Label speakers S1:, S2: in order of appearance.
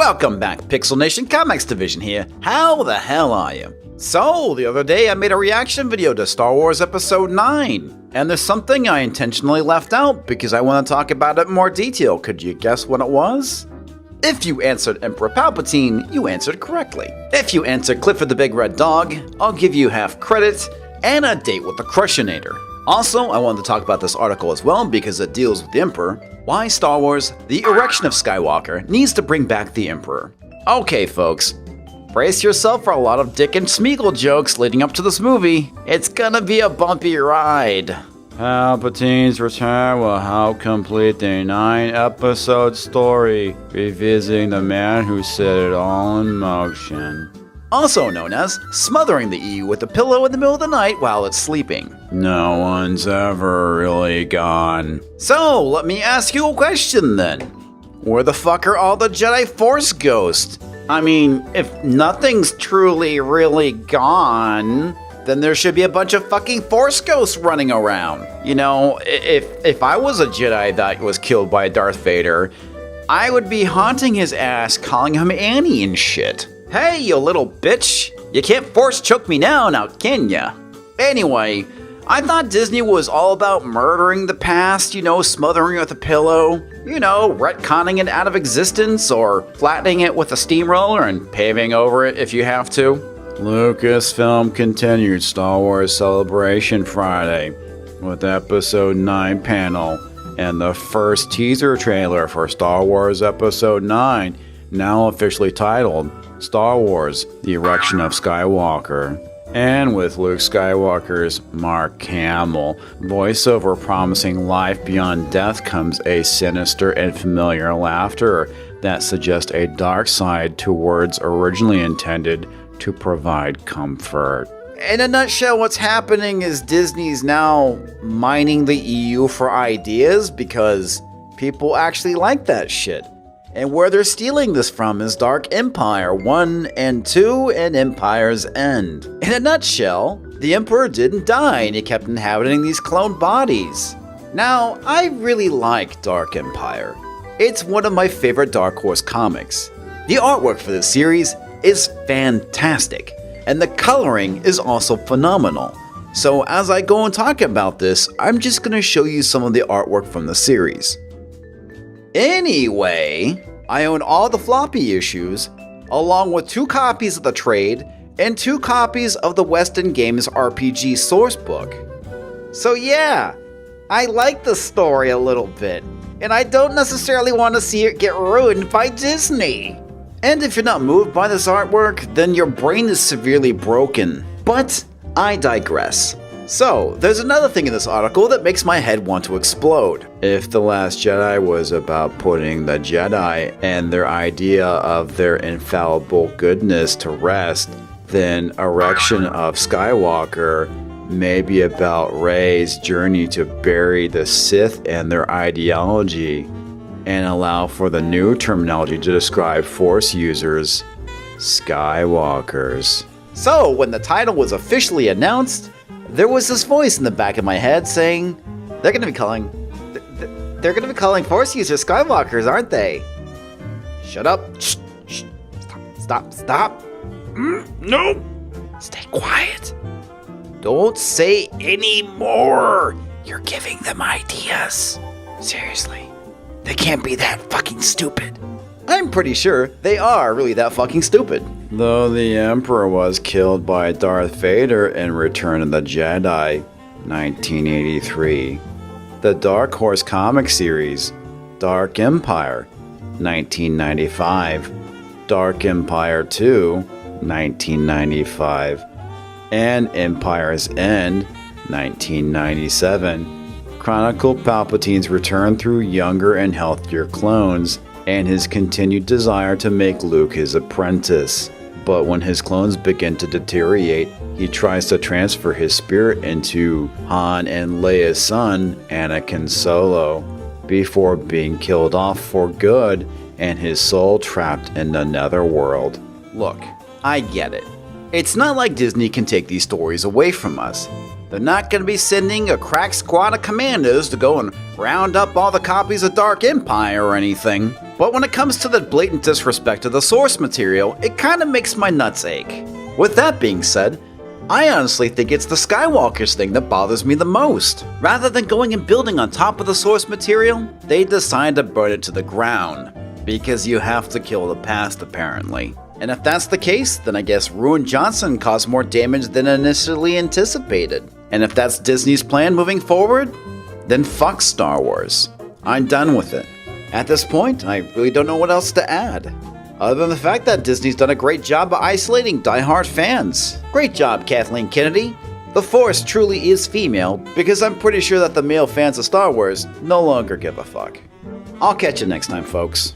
S1: Welcome back, Pixel Nation Comics Division here. How the hell are you? So, the other day I made a reaction video to Star Wars Episode 9, and there's something I intentionally left out because I want to talk about it in more detail. Could you guess what it was? If you answered Emperor Palpatine, you answered correctly. If you answered Clifford the Big Red Dog, I'll give you half credit and a date with the Crushinator. Also, I wanted to talk about this article as well because it deals with the Emperor. Why Star Wars, the erection of Skywalker, needs to bring back the Emperor. Okay, folks. Brace yourself for a lot of Dick and Smeagol jokes leading up to this movie. It's gonna be a bumpy ride. Palpatine's return will help complete the 9-episode story, revisiting the man who set it all in motion. Also known as smothering the EU with a pillow in the middle of the night while it's sleeping. No one's ever really gone. So, let me ask you a question then. Where the fuck are all the Jedi Force ghosts? I mean, if nothing's truly really gone, then there should be a bunch of fucking Force ghosts running around. You know, if I was a Jedi that was killed by Darth Vader, I would be haunting his ass, calling him Annie and shit. Hey, you little bitch! You can't force choke me now can ya? Anyway, I thought Disney was all about murdering the past, smothering it with a pillow, retconning it out of existence, or flattening it with a steamroller and paving over it if you have to. Lucasfilm continued Star Wars Celebration Friday with Episode 9 panel and the first teaser trailer for Star Wars Episode 9, now officially titled Star Wars, The Erection of Skywalker. And with Luke Skywalker's Mark Hamill voiceover promising life beyond death comes a sinister and familiar laughter that suggests a dark side to words originally intended to provide comfort. In a nutshell, what's happening is Disney's now mining the EU for ideas because people actually like that shit. And where they're stealing this from is Dark Empire 1 and 2 and Empire's End. In a nutshell, the Emperor didn't die and he kept inhabiting these cloned bodies. Now, I really like Dark Empire. It's one of my favorite Dark Horse comics. The artwork for this series is fantastic, and the coloring is also phenomenal. So as I go and talk about this, I'm just going to show you some of the artwork from the series. Anyway, I own all the floppy issues, along with 2 copies of the trade and 2 copies of the Weston Games RPG sourcebook. So yeah, I like the story a little bit, and I don't necessarily want to see it get ruined by Disney. And if you're not moved by this artwork, then your brain is severely broken. But I digress. So, there's another thing in this article that makes my head want to explode. If The Last Jedi was about putting the Jedi and their idea of their infallible goodness to rest, then Erection of Skywalker may be about Rey's journey to bury the Sith and their ideology and allow for the new terminology to describe Force users, Skywalkers. So, when the title was officially announced, there was this voice in the back of my head saying, they're gonna be calling Force users Skywalkers, aren't they? Shut up. Shh. Stop. No. Stay quiet. Don't say any more. You're giving them ideas. Seriously. They can't be that fucking stupid. I'm pretty sure they are really that fucking stupid. Though the Emperor was killed by Darth Vader in Return of the Jedi, 1983. The Dark Horse comic series, Dark Empire, 1995. Dark Empire 2, 1995. And Empire's End, 1997. Chronicle Palpatine's return through younger and healthier clones, and his continued desire to make Luke his apprentice. But when his clones begin to deteriorate, he tries to transfer his spirit into Han and Leia's son, Anakin Solo, before being killed off for good and his soul trapped in the netherworld. Look, I get it. It's not like Disney can take these stories away from us. They're not going to be sending a crack squad of commanders to go and round up all the copies of Dark Empire or anything. But when it comes to the blatant disrespect of the source material, it kinda makes my nuts ache. With that being said, I honestly think it's the Skywalker's thing that bothers me the most. Rather than going and building on top of the source material, they decide to burn it to the ground. Because you have to kill the past, apparently. And if that's the case, then I guess Ruin Johnson caused more damage than initially anticipated. And if that's Disney's plan moving forward, then fuck Star Wars. I'm done with it. At this point, I really don't know what else to add. Other than the fact that Disney's done a great job of isolating diehard fans. Great job, Kathleen Kennedy. The Force truly is female, because I'm pretty sure that the male fans of Star Wars no longer give a fuck. I'll catch you next time, folks.